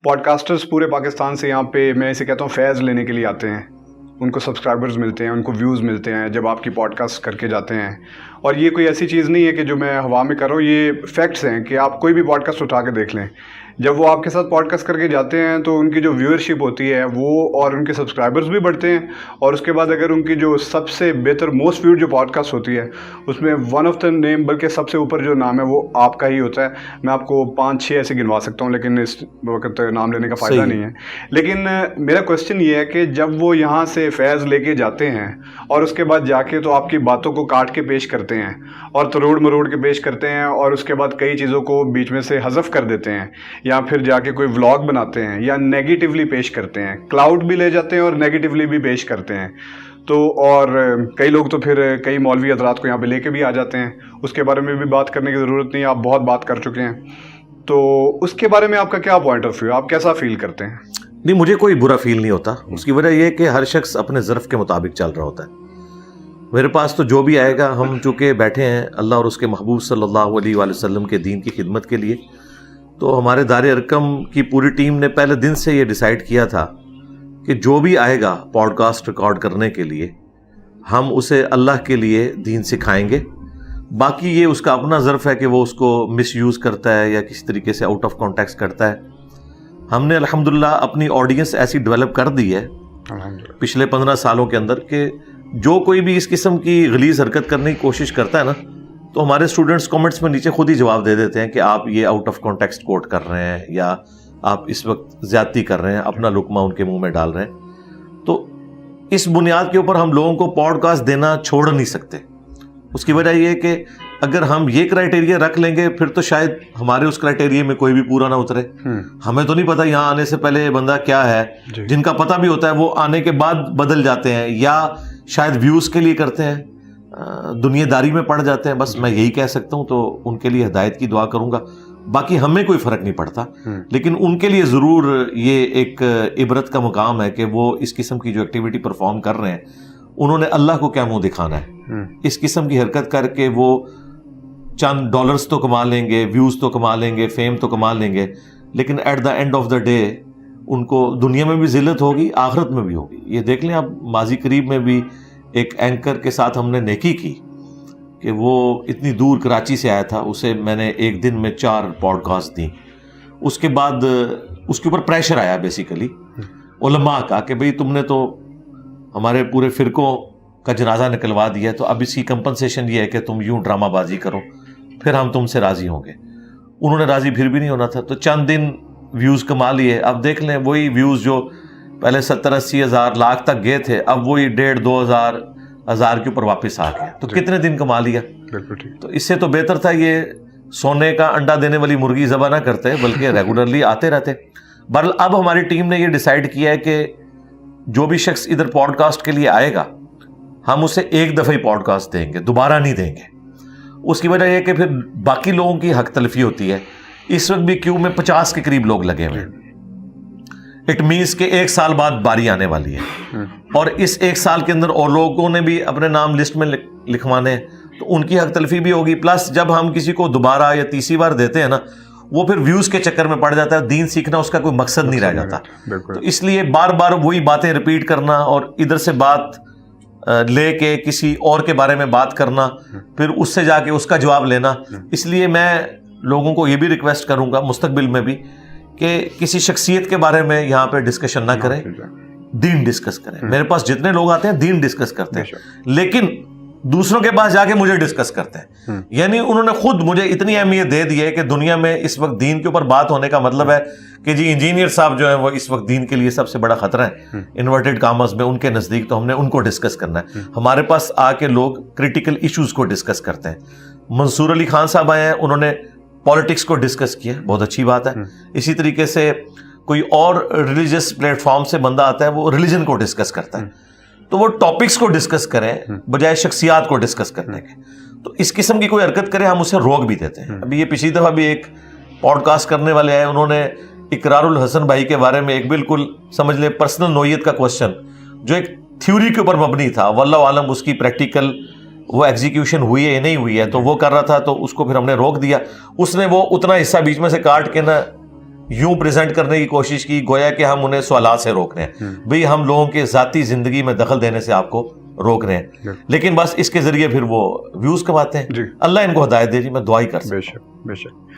Pod casters پورے پاکستان سے یہاں پہ میں اسے کہتا ہوں فیض لینے کے لیے آتے ہیں. ان کو سبسکرائبرز ملتے ہیں, ان کو ویوز ملتے ہیں جب آپ کی پوڈ کاسٹ کر کے جاتے ہیں. اور یہ کوئی ایسی چیز نہیں ہے کہ جو میں ہوا میں کر رہا ہوں, یہ فیکٹس ہیں کہ آپ کوئی بھی پوڈ کاسٹ اٹھا کے دیکھ لیں. جب وہ آپ کے ساتھ پوڈ کاسٹ کر کے جاتے ہیں تو ان کی جو ویورشپ ہوتی ہے وہ اور ان کے سبسکرائبرز بھی بڑھتے ہیں. اور اس کے بعد اگر ان کی جو سب سے بہتر موسٹ ویوڈ جو پوڈ کاسٹ ہوتی ہے اس میں ون آف دا نیم, بلکہ سب سے اوپر جو نام ہے وہ آپ کا ہی ہوتا ہے. میں آپ کو 5-6 ایسے گنوا سکتا ہوں لیکن اس وقت نام لینے کا فائدہ نہیں ہے. لیکن میرا کوشچن یہ ہے کہ جب وہ یہاں سے فیض لے کے جاتے ہیں اور اس کے بعد جا کے تو آپ کی باتوں کو کاٹ کے پیش کرتے ہیں اور تروڑ مروڑ کے پیش کرتے ہیں, اور اس کے بعد کئی چیزوں کو بیچ میں سے حذف کر دیتے ہیں, یا پھر جا کے کوئی ولاگ بناتے ہیں یا نیگیٹیولی پیش کرتے ہیں, کلاؤڈ بھی لے جاتے ہیں اور نیگیٹیولی بھی پیش کرتے ہیں. تو اور کئی لوگ تو پھر کئی مولوی حضرات کو یہاں پہ لے کے بھی آ جاتے ہیں. اس کے بارے میں بھی بات کرنے کی ضرورت نہیں, آپ بہت بات کر چکے ہیں. تو اس کے بارے میں آپ کا کیا پوائنٹ آف ویو, آپ کیسا فیل کرتے ہیں؟ نہیں, مجھے کوئی برا فیل نہیں ہوتا. اس کی وجہ یہ ہے کہ ہر شخص اپنے ظرف کے مطابق چل رہا ہوتا ہے. میرے پاس تو جو بھی آئے گا, ہم چونکہ بیٹھے ہیں اللہ اور اس کے محبوب صلی اللہ علیہ وآلہ وسلم کے دین کی خدمت کے لیے, تو ہمارے دار ارکم کی پوری ٹیم نے پہلے دن سے یہ ڈیسائیڈ کیا تھا کہ جو بھی آئے گا پوڈ کاسٹ ریکارڈ کرنے کے لیے ہم اسے اللہ کے لیے دین سکھائیں گے. باقی یہ اس کا اپنا ظرف ہے کہ وہ اس کو مس یوز کرتا ہے یا کسی طریقے سے آؤٹ آف کانٹیکسٹ کرتا ہے. ہم نے الحمدللہ اپنی آڈینس ایسی ڈیولپ کر دی ہے پچھلے 15 سالوں کے اندر کہ جو کوئی بھی اس قسم کی غلیظ حرکت کرنے کی کوشش کرتا ہے نا, تو ہمارے اسٹوڈنٹس کامنٹس میں نیچے خود ہی جواب دے دیتے ہیں کہ آپ یہ آؤٹ آف کانٹیکسٹ کوٹ کر رہے ہیں یا آپ اس وقت زیادتی کر رہے ہیں, اپنا لقمہ ان کے منہ میں ڈال رہے ہیں. تو اس بنیاد کے اوپر ہم لوگوں کو پوڈ کاسٹ دینا چھوڑ نہیں سکتے. اس کی وجہ یہ ہے کہ اگر ہم یہ کرائٹیریا رکھ لیں گے پھر تو شاید ہمارے اس کرائٹیریا میں کوئی بھی پورا نہ اترے. ہمیں تو نہیں پتا یہاں آنے سے پہلے بندہ کیا ہے, جن کا پتہ بھی ہوتا ہے وہ آنے کے بعد بدل جاتے ہیں یا شاید ویوز کے لیے کرتے ہیں, دنیا داری میں پڑ جاتے ہیں. بس میں یہی کہہ سکتا ہوں, تو ان کے لیے ہدایت کی دعا کروں گا. باقی ہمیں کوئی فرق نہیں پڑتا, لیکن ان کے لیے ضرور یہ ایک عبرت کا مقام ہے کہ وہ اس قسم کی جو ایکٹیویٹی پرفارم کر رہے ہیں انہوں نے اللہ کو کیا منہ دکھانا ہے. اس قسم کی حرکت کر کے وہ چند ڈالرز تو کما لیں گے, ویوز تو کما لیں گے, فیم تو کما لیں گے, لیکن at the end of the day ان کو دنیا میں بھی ذلت ہوگی, آخرت میں بھی ہوگی. یہ دیکھ لیں آپ, ماضی قریب میں بھی ایک اینکر کے ساتھ ہم نے نیکی کی کہ وہ اتنی دور کراچی سے آیا تھا, اسے میں نے ایک دن میں 4 پوڈ کاسٹ دی. اس کے بعد اس کے اوپر پریشر آیا بیسیکلی علماء کا کہ بھئی تم نے تو ہمارے پورے فرقوں کا جنازہ نکلوا دیا, تو اب اس کی کمپنسیشن یہ ہے کہ تم یوں ڈرامہ بازی کرو, پھر ہم تم سے راضی ہوں گے. انہوں نے راضی پھر بھی نہیں ہونا تھا, تو چند دن ویوز کما لیے. اب دیکھ لیں وہی ویوز جو پہلے 70-80 ہزار لاکھ تک گئے تھے, اب وہی 1.5-2 ہزار کے اوپر واپس آ گئے. تو کتنے دن کما لیا. تو اس سے تو بہتر تھا یہ سونے کا انڈا دینے والی مرغی ذبح نہ کرتے بلکہ ریگولرلی آتے رہتے. بہرحال اب ہماری ٹیم نے یہ ڈیسائیڈ کیا ہے کہ جو بھی شخص ادھر پوڈ کاسٹ کے لیے آئے گا ہم اسے ایک دفعہ ہی پوڈ کاسٹ دیں گے, دوبارہ نہیں دیں گے. اس کی وجہ یہ کہ پھر باقی لوگوں کی حق تلفی ہوتی ہے. اس وقت بھی کیو میں 50 کے قریب لوگ لگے ہوئے ہیں. اٹ مینس کہ 1 سال بعد باری آنے والی ہے, اور اس 1 سال کے اندر اور لوگوں نے بھی اپنے نام لسٹ میں لکھوانے ہیں, تو ان کی حق تلفی بھی ہوگی. پلس جب ہم کسی کو دوبارہ یا تیسری بار دیتے ہیں نا, وہ پھر ویوز کے چکر میں پڑ جاتا ہے, دین سیکھنا اس کا کوئی مقصد نہیں رہ جاتا. تو اس لیے بار بار وہی باتیں ریپیٹ کرنا اور ادھر سے بات لے کے کسی اور کے بارے میں بات کرنا, پھر اس سے جا کے اس کا جواب لینا. اس لیے میں لوگوں کو یہ بھی ریکویسٹ کروں گا مستقبل میں بھی کہ کسی شخصیت کے بارے میں یہاں پہ ڈسکشن نہ کریں, دین ڈسکس کریں. میرے پاس جتنے لوگ آتے ہیں دین ڈسکس کرتے ہیں, لیکن دوسروں کے پاس جا کے مجھے ڈسکس کرتے ہیں. یعنی انہوں نے خود مجھے اتنی اہمیت دے دی ہے کہ دنیا میں اس وقت دین کے اوپر بات ہونے کا مطلب ہے کہ جی انجینئر صاحب جو ہیں وہ اس وقت دین کے لیے سب سے بڑا خطرہ ہے انورٹڈ کامرز میں, ان کے نزدیک, تو ہم نے ان کو ڈسکس کرنا ہے. ہمارے پاس آ کے لوگ کریٹیکل ایشوز کو ڈسکس کرتے ہیں. منصور علی خان صاحب آئے ہیں, انہوں نے پالیٹکس کو ڈسکس کیا, بہت اچھی بات ہے. اسی طریقے سے کوئی اور ریلیجیس پلیٹ فارم سے بندہ آتا ہے, وہ ریلیجن کو ڈسکس کرتا ہے. تو وہ ٹاپکس کو ڈسکس کریں بجائے شخصیات کو ڈسکس کرنے کے. تو اس قسم کی کوئی حرکت کرے ہم اسے روک بھی دیتے ہیں. ابھی یہ پچھلی دفعہ بھی ایک پوڈ کاسٹ کرنے والے آئے, انہوں نے اقرار الحسن بھائی کے بارے میں ایک بالکل سمجھ لیں پرسنل نوعیت کا کوشچن جو ایک تھیوری کے اوپر مبنی تھا, واللہ عالم اس کی پریکٹیکل وہ ایگزیکیوشن ہوئی ہے یا نہیں ہوئی ہے, تو وہ کر رہا تھا, تو اس کو پھر ہم نے روک دیا. اس نے وہ اتنا حصہ بیچ میں سے کاٹ کے نا یوں پریزنٹ کرنے کی کوشش کی گویا کہ ہم انہیں سوالات سے روک رہے ہیں. بھئی ہم لوگوں کے ذاتی زندگی میں دخل دینے سے آپ کو روک رہے ہیں, لیکن بس اس کے ذریعے پھر وہ ویوز کماتے ہیں. اللہ ان کو ہدایت دے جی, میں دعا ہی کر سکتا ہوں. بے شک.